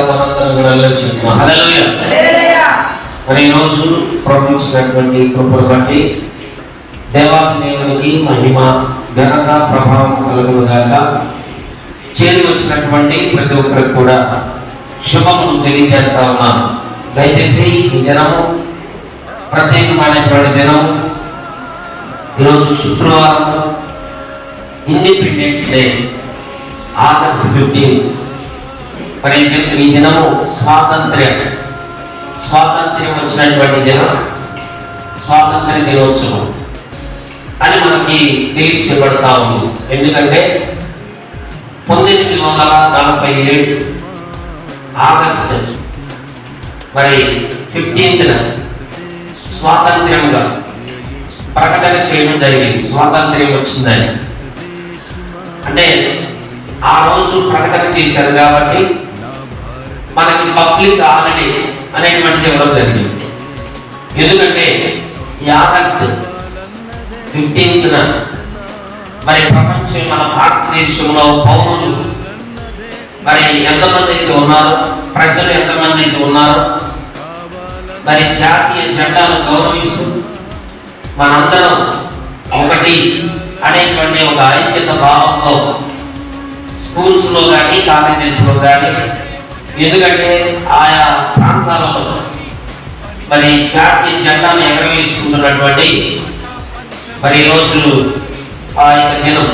మనందరం కూడా చెప్తున్నాం. హల్లెలూయా. మరి ఈరోజు ప్రవహించినటువంటి కృపను బట్టి దేవాది దేవునికి మహిమ ఘనత ప్రభావం కలుగును గాక. చేరి వచ్చినటువంటి ప్రతి ఒక్కరికి కూడా శుభములు తెలియజేస్తా ఉన్నాను. దయచేసి ఈ దినము ప్రత్యేకమైనటువంటి దినం. ఈరోజు శుక్రవారం, ఇండిపెండెన్స్ డే, ఆగస్టు 15. మరి ఈ దినము స్వాతంత్ర్యం వచ్చినటువంటి దినం, స్వాతంత్ర దినోత్సవం అని మనకి తెలియచేయబడతా ఉంది. ఎందుకంటే 1947 ఆగస్టు మరి 15న స్వాతంత్ర్యంగా ప్రకటన చేయడం జరిగింది. స్వాతంత్ర్యం వచ్చిందని అంటే ఆ రోజు ప్రకటన చేశారు కాబట్టి మనకి పబ్లిక్ హాలిడే అనేటువంటిది ఇవ్వడం జరిగింది. ఎందుకంటే ఈ ఆగస్టు 15న మరి ప్రపంచం మన భారతదేశంలో పౌరులు మరి ఎంతమంది అయితే ఉన్నారు, ప్రజలు ఎంతమంది అయితే ఉన్నారు, మరి జాతీయ జెండాను గౌరవిస్తూ మనందరం ఒకటి అనేటువంటి ఒక ఐక్యత భావంతో స్కూల్స్లో కానీ కాలేజెస్లో కానీ, ఎందుకంటే ఆయా ప్రాంతాలలో మరి జాతీయ జెండాను ఎగరవేసుకుంటున్నటువంటి మరి రోజులు ఆ యొక్క దినం